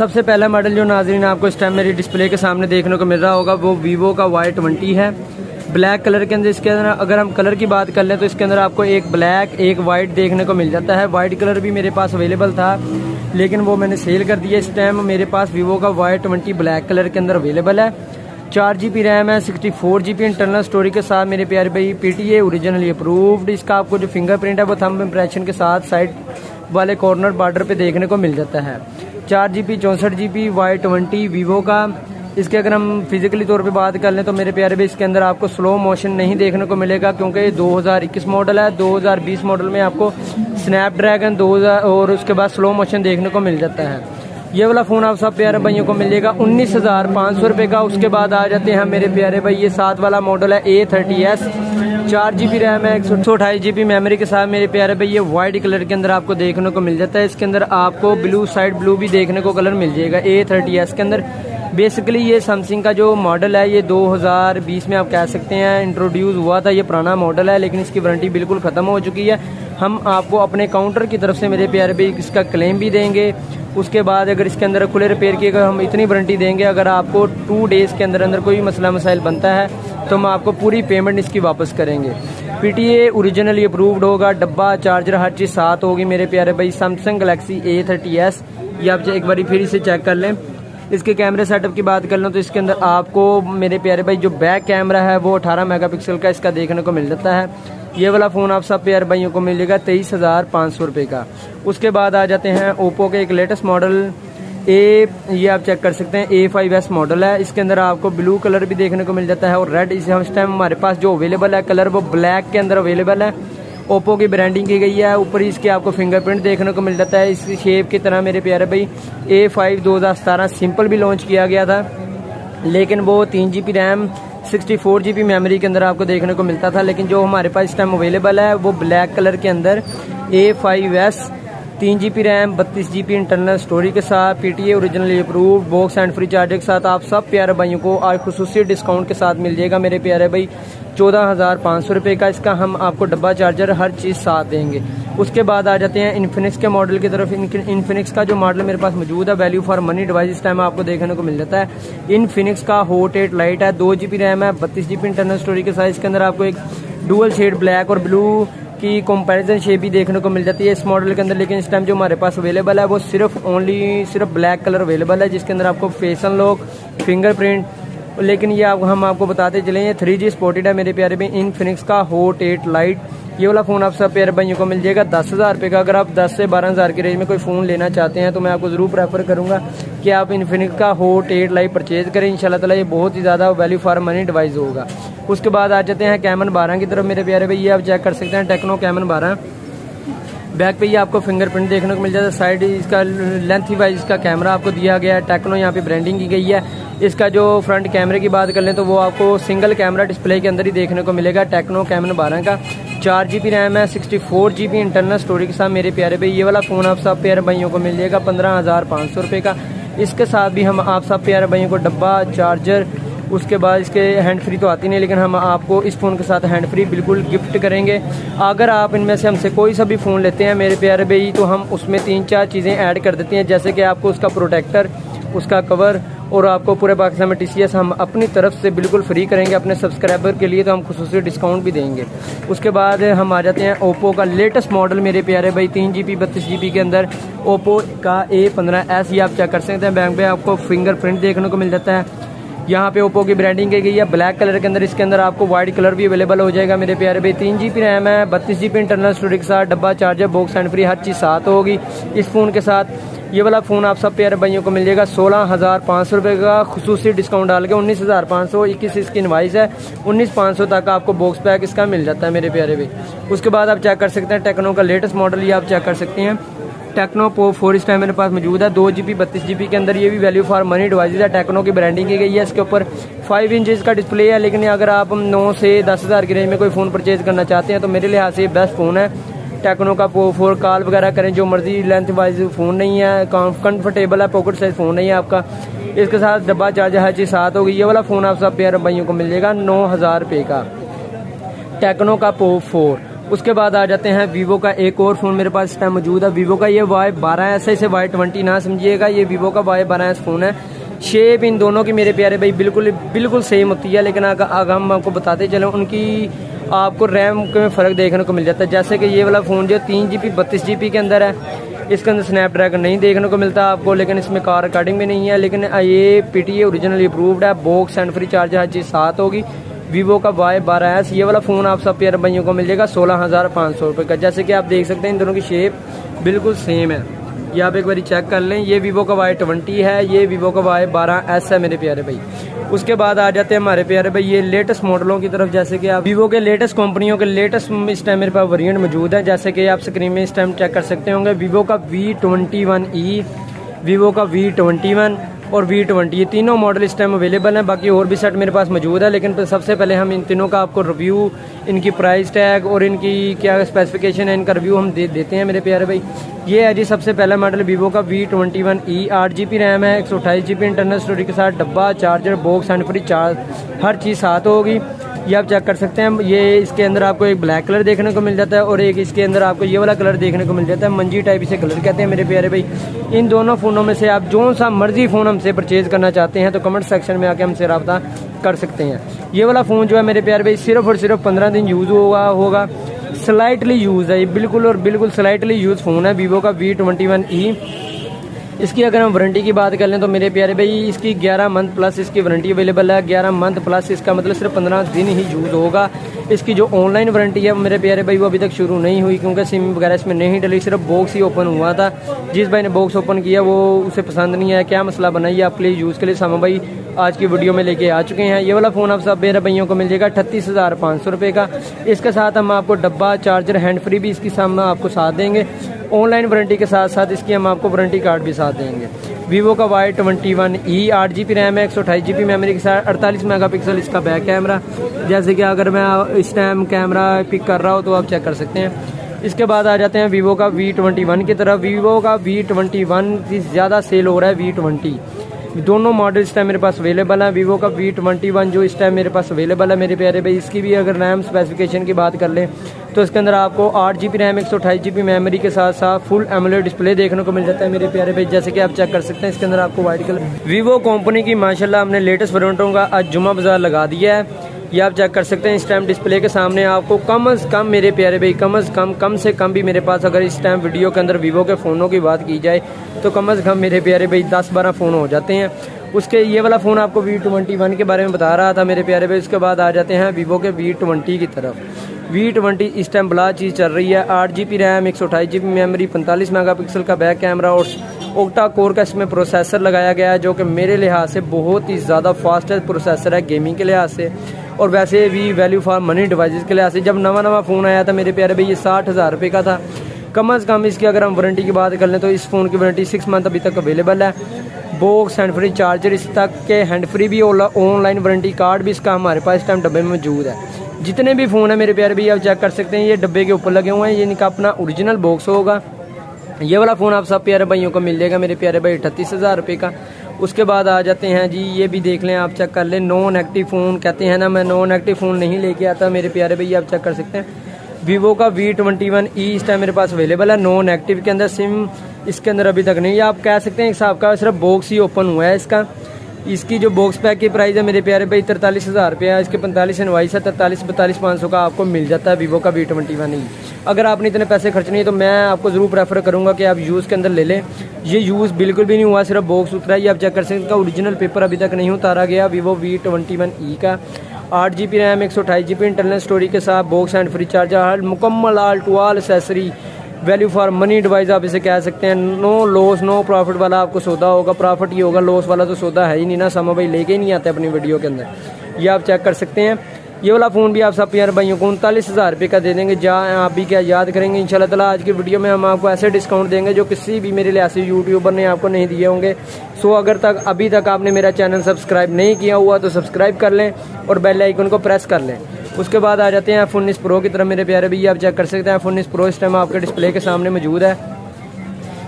सबसे पहला मॉडल जो नाज़रीन आपको इस टाइम मेरी डिस्प्ले के सामने देखने को मिल रहा होगा वो वीवो का Y20 है। ब्लैक कलर के अंदर इसके अंदर अगर हम कलर की बात कर लें तो इसके अंदर आपको एक ब्लैक एक वाइट देखने को मिल जाता है। वाइट कलर भी मेरे पास अवेलेबल था लेकिन वो मैंने सेल कर दिया। इस टाइम मेरे पास वीवो का Y20 ब्लैक कलर के अंदर अवेलेबल है। 4GB रैम है, 64GB इंटरनल स्टोरेज के साथ मेरे प्यारे भाई। PTA originally approved. इसका आपको जो फिंगरप्रिंट है वो थंब इम्प्रेशन के साथ साइड वाले कॉर्नर बॉर्डर पे देखने को मिल जाता है। 4GB 64GB Y20 वीवो का। इसके अगर हम फिजिकली तौर पे बात कर लें तो मेरे प्यारे भाई इसके अंदर आपको स्लो मोशन नहीं देखने को मिलेगा क्योंकि ये 2021 मॉडल है। 2020 मॉडल में आपको स्नैपड्रैगन 2000 और उसके बाद स्लो मोशन देखने को मिल जाता है। ये वाला फ़ोन आप सब प्यारे भाइयों को मिल जाएगा 19,500 रुपये का। उसके बाद आ जाते हैं मेरे प्यारे भाई, ये 7 वाला मॉडल है A30s। 4GB रैम है, 128GB मेमोरी के साथ मेरे प्यारे भाई। ये वाइट कलर के अंदर आपको देखने को मिल जाता है। इसके अंदर आपको ब्लू साइड ब्लू भी देखने को कलर मिल जाएगा A30s के अंदर। बेसिकली ये सैमसंग का जो मॉडल है ये 2020 में आप कह सकते हैं इंट्रोड्यूस हुआ था। ये पुराना मॉडल है लेकिन इसकी वारंटी बिल्कुल ख़त्म हो चुकी है। हम आपको अपने काउंटर की तरफ से मेरे प्यारे भाई इसका क्लेम भी देंगे। उसके बाद अगर इसके अंदर खुले रिपेयर की अगर हम इतनी वारंटी देंगे, अगर आपको 2 डेज़ के अंदर अंदर कोई मसला मसाइल बनता है तो हम आपको पूरी पेमेंट इसकी वापस करेंगे। PTA ओरिजिनली अप्रूव्ड होगा। डब्बा चार्जर हर चीज़ साथ होगी मेरे प्यारे भाई। सैमसंग गैलेक्सी A30s ये आप एक बार फिर इसे चेक कर लें। इसके कैमरे सेटअप की बात कर लो तो इसके अंदर आपको मेरे प्यारे भाई जो बैक कैमरा है वो 18 मेगापिक्सल का इसका देखने को मिल जाता है। ये वाला फ़ोन आप सब प्यारे भाइयों को मिलेगा 23,500 रुपये का। उसके बाद आ जाते हैं ओप्पो के एक लेटेस्ट मॉडल ये आप चेक कर सकते हैं A5s मॉडल है। इसके अंदर आपको ब्लू कलर भी देखने को मिल जाता है और रेड। इस टाइम हमारे पास जो अवेलेबल है कलर वो ब्लैक के अंदर अवेलेबल है। ओप्पो की ब्रांडिंग की गई है। ऊपर इसके आपको फिंगरप्रिंट देखने को मिल जाता है इस शेप की तरह मेरे प्यारे भाई। A5 2017 सिंपल भी लॉन्च किया गया था लेकिन वो 3GB रैम 64GB मेमोरी के अंदर आपको देखने को मिलता था। लेकिन जो हमारे पास इस टाइम अवेलेबल है वो ब्लैक कलर के अंदर A5s 3GB RAM 32GB internal storage के साथ PTA originally approved box and free charger के साथ आप सब प्यारे भाइयों को आज खुसूसी डिस्काउंट के साथ मिल जाएगा मेरे प्यारे भाई 14,500 रुपये का। इसका हम आपको डब्बा चार्जर हर चीज़ साथ देंगे। उसके बाद आ जाते हैं इन्फिनिक्स के मॉडल की तरफ। इन्फिनिक्स का जो मॉडल मेरे पास मौजूद है वैल्यू फॉर मनी डिवाइस इस टाइम आपको देखने को मिल जाता है। इन्फिनिक्स का हॉट 8 लाइट है, 2GB रैम है, 32GB इंटरनल स्टोरेज के साथ। इसके अंदर आपको एक डुअल शेड ब्लैक और ब्लू की कंपैरिजन शेप भी देखने को मिल जाती है इस मॉडल के अंदर। लेकिन इस टाइम जो हमारे पास अवेलेबल है वो सिर्फ ब्लैक कलर अवेलेबल है जिसके अंदर आपको फेस अनलॉक फिंगरप्रिंट। लेकिन ये हम आपको बताते चलें ये 3G स्पोर्टेड है मेरे प्यारे भाई। इन्फिनिक्स का हॉट 8 लाइट ये वाला फ़ोन आप सब प्यारे भाइयों को मिल जाएगा 10,000 रुपये का। अगर आप 10 से 12,000 की रेंज में कोई फ़ोन लेना चाहते हैं तो मैं आपको ज़रूर प्रेफर करूँगा कि आप इन्फिनिक्स का हॉट 8 लाइट परचेज़ करें। इंशाल्लाह ताला ये बहुत ही ज़्यादा वैल्यू फॉर मनी डिवाइस होगा। उसके बाद आ जाते हैं कैमन 12 की तरफ मेरे प्यारे भाई। ये आप चेक कर सकते हैं टेक्नो कैमन 12। बैक पे ये आपको फिंगरप्रिंट देखने को मिल जाता है। साइड इसका लेंथ वाइज इसका कैमरा आपको दिया गया है। टेक्नो यहाँ पे ब्रांडिंग की गई है। इसका जो फ्रंट कैमरे की बात कर लें तो वो आपको सिंगल कैमरा डिस्प्ले के अंदर ही देखने को मिलेगा। टेक्नो कैमन 12 का 4GB रैम है, 64GB इंटरनल स्टोरेज के साथ मेरे प्यारे भाई। ये वाला फ़ोन आप सब प्यारे भाइयों को मिल जाएगा 15,500 रुपये का। इसके साथ भी हम आप सब प्यारे भाइयों को डब्बा चार्जर उसके बाद इसके हैंड फ्री तो आती नहीं लेकिन हम आपको इस फ़ोन के साथ हैंड फ्री बिल्कुल गिफ्ट करेंगे। अगर आप इनमें से हमसे कोई सा भी फ़ोन लेते हैं मेरे प्यारे भाई तो हम उसमें 3-4 चीज़ें ऐड कर देते हैं जैसे कि आपको उसका प्रोटेक्टर, उसका कवर और आपको पूरे पाकिस्तान में TCS हम अपनी तरफ से बिल्कुल फ्री करेंगे अपने सब्सक्राइबर के लिए। तो हम खुसूसी डिस्काउंट भी देंगे। उसके बाद हम आ जाते हैं ओप्पो का लेटेस्ट मॉडल मेरे प्यारे भाई 3GB 32GB के अंदर ओप्पो का A15s। ये आप चेक कर सकते हैं। बैंक पे आपको फिंगरप्रिंट देखने को मिल जाता है। यहाँ पे ओप्पो की ब्रांडिंग की गई है ब्लैक कलर के अंदर। इसके अंदर आपको वाइट कलर भी अवेलेबल हो जाएगा मेरे प्यारे भाई। 3GB रैम है, 32GB इंटरनल स्टोरेज के साथ, डब्बा चार्जर बॉक्स एंड फ्री हर चीज़ साथ होगी इस फ़ोन के साथ। ये वाला फ़ोन आप सब प्यारे भाइयों को मिल जाएगा 16,500 रुपये का खुसूसी डिस्काउंट डाल के 19,500। 21 इसकी इनवाइस है, 19,500 तक आपको बॉक्स पैक इसका मिल जाता है मेरे प्यारे भाई। उसके बाद आप चेक कर सकते हैं टेक्नो का लेटेस्ट मॉडल। ये आप चेक कर सकते हैं टेक्नो पो 4 इस टाइम मेरे पास मौजूद है 2GB 32GB के अंदर। ये भी वैल्यू फॉर मनी डिवाइस है। टेक्नो की ब्रांडिंग की गई है। इसके ऊपर 5 इंचज़ का डिस्प्ले है। लेकिन अगर आप 9 से 10,000 की रेंज में कोई फ़ोन परचेज़ करना चाहते हैं तो मेरे लिहाज से बेस्ट फ़ोन है टेक्नो का पो 4। कॉल वगैरह करें जो मर्जी, लेंथ वाइज फ़ोन नहीं है, कंफर्टेबल है, पॉकेट साइज फ़ोन नहीं है आपका। इसके साथ डब्बा चार्जर हर चीज़ साथ होगी। ये वाला फ़ोन आप सब प्यारे भाइयों को मिल जाएगा 9,000 रुपये का टेक्नो का पो 4। उसके बाद आ जाते हैं वीवो का एक और फ़ोन मेरे पास इस टाइम मौजूद है। वीवो का ये Y12S है, इसे Y20 ना समझिएगा, ये वीवो का Y12S फ़ोन है। शेप इन दोनों की मेरे प्यारे भाई बिल्कुल सेम होती है, लेकिन अगर हम आपको बताते चलें उनकी आपको रैम में फ़र्क देखने को मिल जाता है। जैसे कि ये वाला फ़ोन जो 3GB 32GB के अंदर है, इसके अंदर स्नैपड्रैगन नहीं देखने को मिलता आपको, लेकिन इसमें कार रिकॉर्डिंग भी नहीं है। लेकिन ये PTA ओरिजिनली अप्रूव्ड है, बॉक्स एंड फ्री चार्जर हर चीज़ साथ होगी। वीवो का Y12S ये वाला फ़ोन आप सब प्यारे भाइयों को मिल जाएगा 16,500 रुपये का। जैसे कि आप देख सकते हैं इन दोनों की शेप बिल्कुल सेम है, ये आप एक बार चेक कर लें। ये वीवो का Y20 है, ये वीवो का Y12S है मेरे प्यारे भाई। उसके बाद आ जाते हैं हमारे प्यारे भाई ये लेटेस्ट मॉडलों की तरफ। जैसे कि आप वीवो के लेटेस्ट कंपनियों के लेटेस्ट इस टाइम मेरे पास वेरिएंट मौजूद है, जैसे कि आप स्क्रीन में इस टाइम चेक कर सकते होंगे। वीवो का V21e, वीवो का V21 और V20, ये तीनों मॉडल इस टाइम अवेलेबल हैं। बाकी और भी सेट मेरे पास मौजूद है, लेकिन सबसे पहले हम इन तीनों का आपको रिव्यू, इनकी प्राइस टैग और इनकी क्या स्पेसिफिकेशन है, इनका रिव्यू हम देते हैं मेरे प्यारे भाई। ये है जी सबसे पहला मॉडल वीवो का V21e, 8GB रैम है, 128GB इंटरनल स्टोरेज के साथ डब्बा, charger, box and free charge हर चीज़ साथ होगी। ये आप चेक कर सकते हैं। ये इसके अंदर आपको एक ब्लैक कलर देखने को मिल जाता है और एक इसके अंदर आपको ये वाला कलर देखने को मिल जाता है, मंजी टाइप इसे कलर कहते हैं मेरे प्यारे भाई। इन दोनों फ़ोनों में से आप जो सा मर्जी फ़ोन हमसे परचेज़ करना चाहते हैं तो कमेंट सेक्शन में आके हमसे रब्ता कर सकते हैं। ये वाला फ़ोन जो है मेरे प्यारे भाई सिर्फ और सिर्फ 15 दिन यूज़ होगा, स्लाइटली यूज़ है ये, बिल्कुल और बिल्कुल स्लाइटली यूज़ फ़ोन है वीवो का V21e। इसकी अगर हम वारंटी की बात कर लें तो मेरे प्यारे भाई इसकी 11 मंथ प्लस इसकी वारंटी अवेलेबल है। 11 मंथ प्लस इसका मतलब सिर्फ 15 दिन ही यूज़ होगा। इसकी जो ऑनलाइन वारंटी है मेरे प्यारे भाई वो अभी तक शुरू नहीं हुई, क्योंकि सिम वगैरह इसमें नहीं डली, सिर्फ बॉक्स ही ओपन हुआ था। जिस भाई ने बॉक्स ओपन किया वो उसे पसंद नहीं आया, क्या मसला बनाइए आप प्लीज़ यूज़ के लिए सामा भाई आज की वीडियो में लेके आ चुके हैं। ये वाला फ़ोन आप सब मेरे भाइयों को मिल जाएगा 38,500 रुपये का। इसके साथ हम आपको डब्बा, चार्जर, हैंड फ्री भी इसकी सामने आपको साथ देंगे। ऑनलाइन वारंटी के साथ साथ इसकी हम आपको वारंटी कार्ड भी साथ देंगे। वीवो का Y21e, 8GB रैम है, 128GB मेमोरी के साथ, 48 मेगापिक्सल इसका बैक कैमरा। जैसे कि अगर मैं इस टाइम कैमरा पिक कर रहा हूँ तो आप चेक कर सकते हैं। इसके बाद आ जाते हैं वीवो का V21 की तरफ। वीवो का V21 से ज़्यादा सेल हो रहा है V20। दोनों मॉडल इस टाइम मेरे पास अवेलेबल है। वीवो का V21 जो इस टाइम मेरे पास अवेलेबल है मेरे प्यारे भाई, इसकी भी अगर रैम स्पेसिफिकेशन की बात कर लें तो इसके अंदर आपको 8GB रैम, 128GB मेमोरी के साथ साथ फुल एमोलेड डिस्प्ले देखने को मिल जाता है मेरे प्यारे भाई। जैसे कि आप चेक कर सकते हैं इसके अंदर आपको वाइट कलर। वीवो कंपनी की माशाल्लाह हमने लेटेस्ट वेरिएंटों का आज जुम्मा बाजार लगा दिया है। ये आप चेक कर सकते हैं इस टाइम डिस्प्ले के सामने आपको कम से कम मेरे प्यारे भाई कम से कम भी मेरे पास अगर इस टाइम वीडियो के अंदर वीवो के फ़ोनों की बात की जाए तो कम से कम मेरे प्यारे भाई 10-12 फ़ोन हो जाते हैं। उसके ये वाला फ़ोन आपको V21 के बारे में बता रहा था मेरे प्यारे भाई। उसके बाद आ जाते हैं वीवो के V20 की तरफ। V20 इस टाइम बड़ा चीज़ चल रही है, 8GB RAM, 128GB memory, 45 megapixel का बैक कैमरा और ओक्टा कोर का इसमें प्रोसेसर लगाया गया है, जो कि मेरे लिहाज से बहुत ही ज़्यादा फास्टेस्ट प्रोसेसर है गेमिंग के लिहाज से और वैसे भी वैल्यू फॉर मनी डिवाइसेस के लिहाज से। जब नवा फ़ोन आया था मेरे प्यारे भाई ये 60,000 रुपये का था। कम से कम इसकी अगर हम वारंटी की बात कर लें तो इस फ़ोन की वारंटी 6 मंथ अभी तक अवेलेबल है। बॉक्स हैंड फ्री चार्जर इस तक के हैंड फ्री भी, ऑनलाइन वारंटी कार्ड भी इसका हमारे पास इस टाइम डब्बे में मौजूद है। जितने भी फ़ोन है मेरे प्यारे भाई आप चेक कर सकते हैं, ये डब्बे के ऊपर लगे हुए हैं, ये इनका अपना ओरिजिनल बॉक्स होगा। ये वाला फ़ोन आप सब प्यारे भाइयों को मिल जाएगा मेरे प्यारे भाई 38,000 रुपये का। उसके बाद आ जाते हैं जी, ये भी देख लें आप चेक कर लें, नॉन एक्टिव फ़ोन कहते हैं ना, मैं नॉन एक्टिव फ़ोन नहीं लेके आता मेरे प्यारे भाई, आप चेक कर सकते हैं। वीवो का V21e इस टाइम मेरे पास अवेलेबल है नॉन एक्टिव के अंदर। सिम इसके अंदर अभी तक नहीं है, आप कह सकते हैं हिसाब का सिर्फ बॉक्स ही ओपन हुआ है इसका। इसकी जो बॉक्स पैक की प्राइस है मेरे प्यारे भाई 43,000 रुपये है। इसके 45 इनवाइस है, 43-42,500 का आपको मिल जाता है वीवो का V21e। अगर आपने इतने पैसे खर्चने हैं तो मैं आपको ज़रूर प्रेफर करूँगा कि आप यूज़ के अंदर ले लें। ये यूज़ बिल्कुल भी नहीं हुआ, सिर्फ बॉक्स उतरा है। ये आप चेक कर सकते हैं, इसका ओरिजिनल पेपर अभी तक नहीं उतारा गया। वीवो V21e का 8GB RAM, 128GB internal storage के साथ बॉक्स एंड फ्री चार्जर, मुकम्मल all to all accessory, value for money device आप इसे कह सकते हैं। नो लॉस नो प्रॉफिट वाला आपको सौदा होगा, प्रॉफिट ही होगा, लॉस वाला तो सौदा है ही नहीं ना, सामा भाई लेके ही नहीं आते अपनी वीडियो के अंदर। ये आप चेक कर सकते हैं। ये वाला फ़ोन भी आप सब प्यारे भाइयों को 39,000 रुपये का दे देंगे। आप भी क्या याद करेंगे इंशाल्लाह ताला। आज की वीडियो में हम आपको ऐसे डिस्काउंट देंगे जो किसी भी मेरे लिहाज से यूट्यूबर ने आपको नहीं दिए होंगे। सो अगर अभी तक आपने मेरा चैनल सब्सक्राइब नहीं किया हुआ तो सब्सक्राइब कर लें और बेल आइकन को प्रेस कर लें। उसके बाद आ जाते हैं iPhone 19 Pro की तरफ मेरे प्यारे भैया, आप चेक कर सकते हैं iPhone 19 Pro इस टाइम आपके डिस्प्ले के सामने मौजूद है।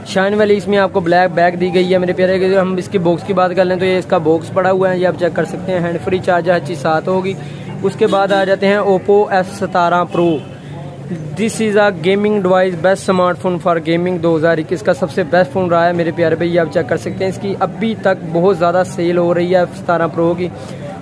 शाइन वाली इसमें आपको ब्लैक बैक दी गई है मेरे प्यारे। हम इसकी बॉक्स की बात कर लें तो ये इसका बॉक्स पड़ा हुआ है, ये आप चेक कर सकते हैं। हैंड फ्री चार्जर हर चीज़ साथ होगी। उसके बाद आ जाते हैं Oppo F17 Pro। This is a gaming device best smartphone for gaming 2021 का सबसे बेस्ट फ़ोन रहा है मेरे प्यारे भाई। ये आप चेक कर सकते हैं, इसकी अभी तक बहुत ज़्यादा सेल हो रही है F17 प्रो की।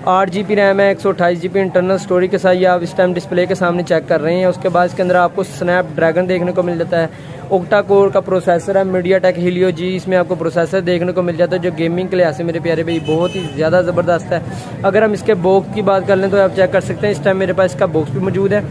8 GB रैम है, 128 GB इंटरनल स्टोरेज के साथ ये आप इस टाइम डिस्प्ले के सामने चेक कर रहे हैं। उसके बाद इसके अंदर आपको स्नैपड्रैगन देखने को मिल जाता है, ओक्टा कोर का प्रोसेसर है, मीडियाटेक हीलियो जी इसमें आपको प्रोसेसर देखने को मिल जाता है, जो गेमिंग के लिहाज से मेरे प्यारे भाई बहुत ही ज़्यादा ज़बरदस्त है। अगर हम इसके बॉक्स की बात कर लें तो आप चेक कर सकते हैं, इस टाइम मेरे पास इसका बॉक्स भी मौजूद है।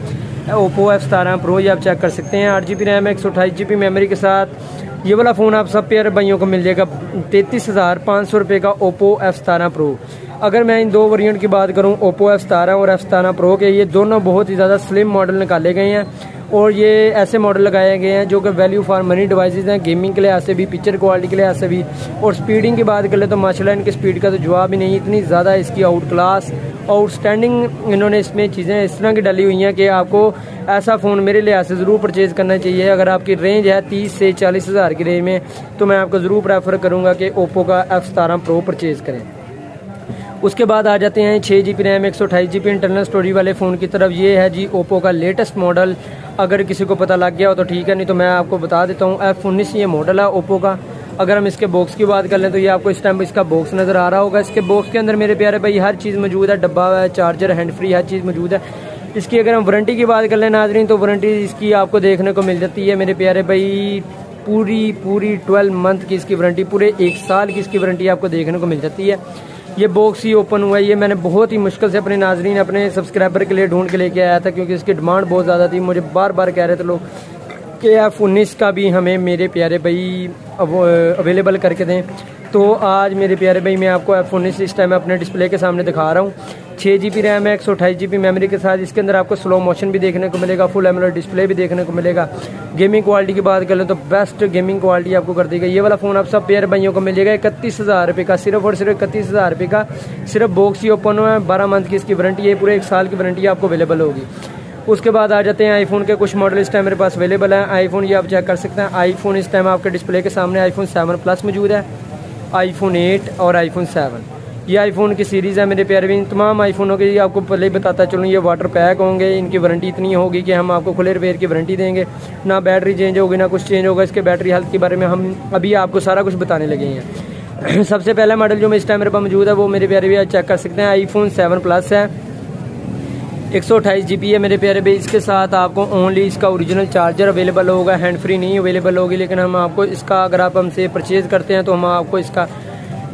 ओप्पो F17 प्रो ये आप चेक कर सकते हैं, 8 GB रैम है, 128 GB मेमोरी के साथ। ये वाला फ़ोन आप सब प्यारे भाइयों को मिल जाएगा 33,500 रुपये का ओप्पो F17 प्रो। अगर मैं इन दो वेरिएंट की बात करूं, ओप्पो F17 और F17 प्रो के, ये दोनों बहुत ही ज़्यादा स्लिम मॉडल निकाले गए हैं और ये ऐसे मॉडल लगाए गए हैं जो कि वैल्यू फॉर मनी डिवाइसेस हैं, गेमिंग के लिहाज से भी, पिक्चर क्वालिटी के लिहाज से भी। और स्पीडिंग की बात कर ले तो माशाल्लाह इनकी स्पीड का तो जवाब ही नहीं, इतनी ज़्यादा इसकी आउट क्लास आउटस्टैंडिंग इन्होंने इसमें चीज़ें इस तरह की डाली हुई हैं कि आपको ऐसा फ़ोन मेरे लिहाज से ज़रूर परचेज़ करना चाहिए। अगर आपकी रेंज है 30 से 40 हज़ार की रेंज में, तो मैं आपको ज़रूर प्रेफर करूँगा कि ओप्पो का F17 प्रो परचेज़ करें। उसके बाद आ जाते हैं 6 GB RAM, 128 GB internal storage वाले फ़ोन की तरफ। ये है जी ओप्पो का लेटेस्ट मॉडल। अगर किसी को पता लग गया हो तो ठीक है, नहीं तो मैं आपको बता देता हूँ। F19 ये मॉडल है ओप्पो का। अगर हम इसके बॉक्स की बात कर लें तो ये आपको इस टाइम इसका बॉक्स नज़र आ रहा होगा। इसके बॉक्स के अंदर मेरे प्यारे भाई हर चीज़ मौजूद है, डब्बा है, चार्जर, हैंड फ्री, हर चीज़ मौजूद है। इसकी अगर हम वारंटी की बात कर लें नाजरीन, तो वारंटी इसकी आपको देखने को मिल जाती है मेरे प्यारे भाई पूरी 12 मंथ की इसकी वारंटी, पूरे 1 साल की इसकी वारंटी आपको देखने को मिल जाती है। ये बॉक्स ही ओपन हुआ है, ये मैंने बहुत ही मुश्किल से अपने नाजरीन, अपने सब्सक्राइबर के लिए ढूंढ के लेके आया था, क्योंकि इसकी डिमांड बहुत ज़्यादा थी। मुझे बार बार कह रहे थे लोग कि F19 का भी हमें मेरे प्यारे भाई अवेलेबल करके दें। तो आज मेरे प्यारे भाई मैं आपको F19 इस टाइम अपने डिस्प्ले के सामने दिखा रहा हूँ। 6 GB रैम है, 128 GB मेमोरी के साथ। इसके अंदर आपको स्लो मोशन भी देखने को मिलेगा, फुल एमोलेड डिस्प्ले भी देखने को मिलेगा। गेमिंग क्वालिटी की बात करें तो बेस्ट गेमिंग क्वालिटी आपको कर दी गई। ये वाला फ़ोन आप सब प्यारे भाइयों को मिल जाएगा 31,000 रुपये का, सिर्फ और सिर्फ 31,000 रुपये का। सिर्फ बॉक्स ही ओपन हुआ है, 12 मंथ की इसकी वारंटी है, पूरे 1 साल की वारंटी आपको अवेलेबल होगी। उसके बाद आ जाते हैं आईफोन के कुछ मॉडल इस टाइम मेरे पास अवेलेबल है। आईफोन ये आप चेक कर सकते हैं। आईफोन इस टाइम आपके डिस्प्ले के सामने आईफोन 7 प्लस मौजूद है, आईफोन 8 और आईफोन 7। ये आईफोन की सीरीज़ है मेरे प्यारे भी। तमाम आईफोनों के आपको पहले ही बताता चलूँ, ये वाटर पैक होंगे। इनकी वारंटी इतनी होगी कि हम आपको खुले रिपेयर की वारंटी देंगे, ना बैटरी चेंज होगी ना कुछ चेंज होगा। इसके बैटरी हेल्थ के बारे में हम अभी आपको सारा कुछ बताने लगे हैं। सबसे पहला मॉडल जो मैं इस टाइम मेरे पास मौजूद है वो मेरे प्यारे भी आप चेक कर सकते हैं, आईफोन 7 प्लस है, 128 GB है मेरे प्यारे भाई। इसके साथ आपको ओनली इसका ओरिजिनल चार्जर अवेलेबल होगा, हैंड फ्री नहीं अवेलेबल होगी। लेकिन हम आपको इसका, अगर आप हमसे परचेज़ करते हैं तो हम आपको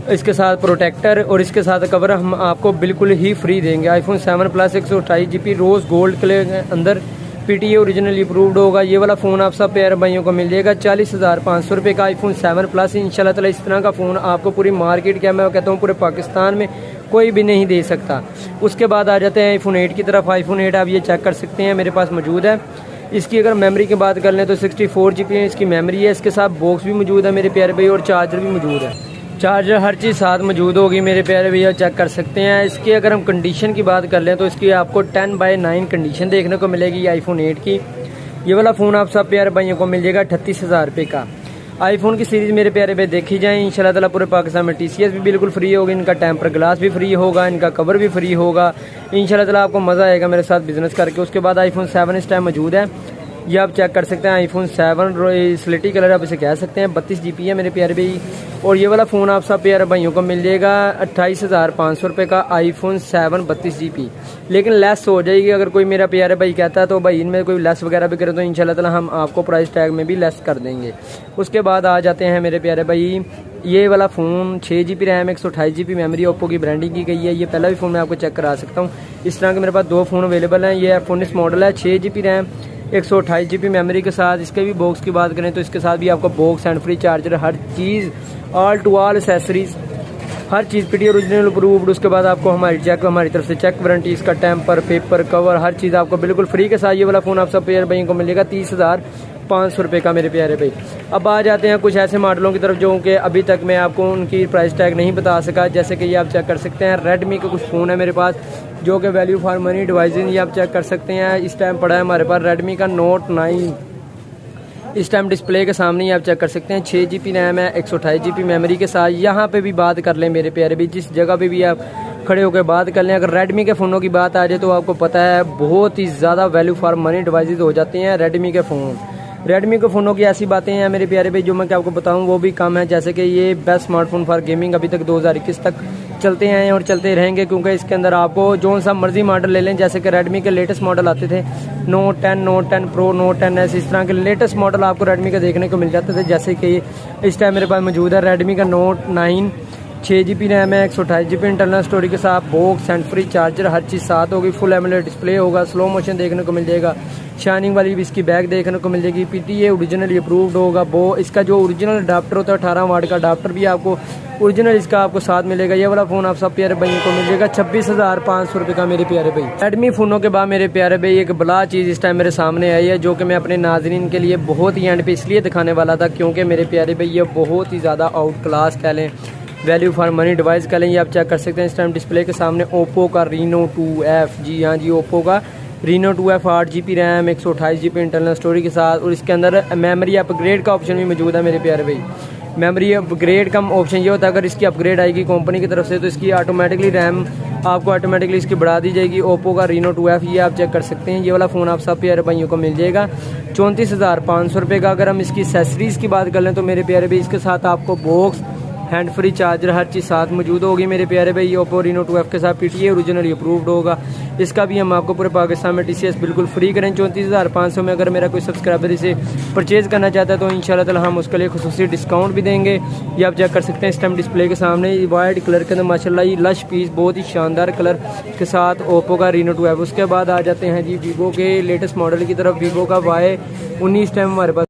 इसके साथ प्रोटेक्टर और इसके साथ कवर हम आपको बिल्कुल ही फ्री देंगे। IPhone 7 plus 128 GB rose gold के अंदर PTA ओरिजिनल अप्रूव्ड होगा। ये वाला फ़ोन आप सब प्यारे भाइयों को मिल जाएगा 40,500 रुपये का आईफोन 7 प्लस। इंशाल्लाह ताला इस तरह का फ़ोन आपको पूरी मार्केट, क्या मैं कहता हूँ पूरे पाकिस्तान में कोई भी नहीं दे सकता। उसके बाद आ जाते हैं आईफोन 8 की तरफ। आईफोन 8 आप ये चेक कर सकते हैं मेरे पास मौजूद है। इसकी अगर मेमोरी की बात कर लें तो 64 GB इसकी मेमोरी है। इसके साथ बॉक्स भी मौजूद है मेरे प्यारे भाई और चार्जर भी मौजूद है। चार्जर हर चीज़ साथ मौजूद होगी मेरे प्यारे भैया, चेक कर सकते हैं। इसकी अगर हम कंडीशन की बात कर लें तो इसकी आपको 10/9 कंडीशन देखने को मिलेगी आईफोन 8 की। ये वाला फ़ोन आप सब प्यारे भाइयों को मिल जाएगा 38,000 रुपये का। आईफोन की सीरीज़ मेरे प्यारे भाई देखी जाए, इंशाल्लाह ताला पूरे पाकिस्तान में TCS भी बिल्कुल फ्री होगी, इनका टेम्पर ग्लास भी फ्री होगा, इनका कवर भी फ्री होगा। इंशाल्लाह ताला आपको मज़ा आएगा मेरे साथ बिजनेस करके। उसके बाद आईफोन 7 इस टाइम मौजूद है, ये आप चेक कर सकते हैं। आईफोन 7 स्लेटी कलर आप इसे कह सकते हैं, 32 GB है मेरे प्यारे भाई। और ये वाला फ़ोन आप सब प्यारे भाइयों को मिल जाएगा 28,500 रुपये का आईफोन 7 32 GB। लेकिन लेस हो जाएगी, अगर कोई मेरा प्यारे भाई कहता है तो भाई इनमें कोई लेस वगैरह भी करे तो इंशाल्लाह ताला हम आपको प्राइस टैग में भी लेस कर देंगे। उसके बाद आ जाते हैं मेरे प्यारे भाई, ये वाला phone 6 GB RAM, 128 GB memory, Oppo की ब्रांडिंग की गई है। ये पहला भी फ़ोन मैं आपको चेक करा सकता हूँ। इस तरह के मेरे पास 2 फ़ोन अवेलेबल हैं। ये F19 मॉडल है, 6 GB रैम, 128 GB मेमोरी के साथ। इसके भी बॉक्स की बात करें तो इसके साथ भी आपको बॉक्स, हैंड फ्री, चार्जर, हर चीज़, ऑल टू ऑल एसेसरीज, हर चीज़ PTA ओरिजिनल अप्रूव्ड। उसके बाद आपको हमारी तरफ से चेक वारंटी, इसका टेम्पर, पेपर, कवर, हर चीज़ आपको बिल्कुल फ्री के साथ ये वाला फ़ोन आप सब प्यारे भाइयों को मिलेगा 30,500 रुपये का मेरे प्यारे भाई। अब आ जाते हैं कुछ ऐसे मॉडलों की तरफ जो कि अभी तक मैं आपको उनकी प्राइस टैग नहीं बता सका। जैसे कि ये आप चेक कर सकते हैं, रेडमी के कुछ फ़ोन है मेरे पास जो कि वैल्यू फॉर मनी डिवाइसेज, ये आप चेक कर सकते हैं। इस टाइम पड़ा है हमारे पास रेडमी का Note 9, इस टाइम डिस्प्ले के सामने ही आप चेक कर सकते हैं। 6 GB रैम है, 128 GB मेमोरी के साथ। यहाँ पे भी बात कर लें मेरे प्यारे भी, जिस जगह पे भी आप खड़े होकर बात कर लें। अगर रेडमी के फ़ोनों की बात आ जाए तो आपको पता है बहुत ही ज़्यादा वैल्यू फॉर मनी डिवाइसेस हो जाते हैं रेडमी के फ़ोन। रेडमी के फ़ोनों की ऐसी बातें हैं मेरे प्यारे भाई जो मैं क्या आपको बताऊं वो भी कम है, जैसे कि ये बेस्ट स्मार्टफोन फॉर गेमिंग अभी तक 2021 तक चलते हैं और चलते रहेंगे, क्योंकि इसके अंदर आपको जो सा मर्जी मॉडल ले लें, जैसे कि रेडमी के लेटेस्ट मॉडल आते थे note 10, note 10 pro, note 10S, इस तरह के लेटेस्ट मॉडल आपको रेडमी के देखने को मिल जाते थे। जैसे कि इस टाइम मेरे पास मौजूद है रेडमी का नोट 9, 6GB रैम है, 128GB इंटरनल स्टोरेज के साथ, बॉक्स हैंड फ्री चार्जर, हर चीज़ साथ होगी, फुल एमोलेड डिस्प्ले होगा, स्लो मोशन देखने को मिल जाएगा, शाइनिंग वाली भी इसकी बैग देखने को मिल जाएगी, PTA ओरिजिनल अप्रूव्ड होगा। वो इसका जो ओरिजिनल अडाप्टर होता है 18 वाट का अडाप्टर भी आपको ओरिजिनल इसका आपको साथ मिलेगा। ये वाला फ़ोन आप सब प्यारे भाइयों को मिल जाएगा 26,500 रुपये का मेरे प्यारे भाई। रेडमी फ़ोनों के बाद मेरे प्यारे भाई एक बला चीज़ इस टाइम मेरे सामने आई है, जो कि मैं अपने नाजरीन के लिए बहुत ही एंड पे इसलिए दिखाने वाला था क्योंकि मेरे प्यारे भाई ये बहुत ही ज़्यादा आउट क्लास कह लें, वैल्यू फॉर मनी डिवाइस कह लें। ये आप चेक कर सकते हैं इस टाइम डिस्प्ले के सामने ओप्पो का Reno 2F, जी हाँ जी, ओप्पो का Reno 2F 8GB RAM, 128GB internal storage के साथ, और इसके अंदर मेमोरी अपग्रेड का ऑप्शन भी मौजूद है मेरे प्यारे भाई। मेमोरी अपग्रेड का ऑप्शन ये होता है अगर इसकी अपग्रेड आएगी कंपनी की तरफ से तो इसकी ऑटोमेटिकली रैम आपको ऑटोमेटिकली इसकी बढ़ा दी जाएगी। ओप्पो का Reno 2F ये आप चेक कर सकते हैं। ये वाला फ़ोन आप सब प्यारे भाइयों को मिल जाएगा 34,500 रुपये का। अगर हम इसकी एसेसरीज़ की बात कर लें तो मेरे प्यारे भाई इसके साथ आपको बॉक्स, हैंड फ्री चार्जर, हर चीज़ साथ मौजूद होगी मेरे प्यारे भाई। ये ओप्पो Reno 2F के साथ PTA ओरिजिनली अप्रूव्ड होगा। इसका भी हम आपको पूरे पाकिस्तान में TCS बिल्कुल फ्री करें 34,500 में। अगर मेरा कोई सब्सक्राइबर इसे परचेज़ करना चाहता है तो इंशाल्लाह ताला हम उसके लिए खुसूसी डिस्काउंट भी देंगे। ये आप चेक कर सकते हैं इस टाइम डिस्प्ले के सामने वाइट कलर के अंदर माशाल्लाह ये लश पीस बहुत ही शानदार कलर के साथ ओप्पो का Reno 2F। उसके बाद आ जाते हैं जी वीवो के लेटेस्ट मॉडल की तरफ। वीवो का Y19 टाइम हमारे पास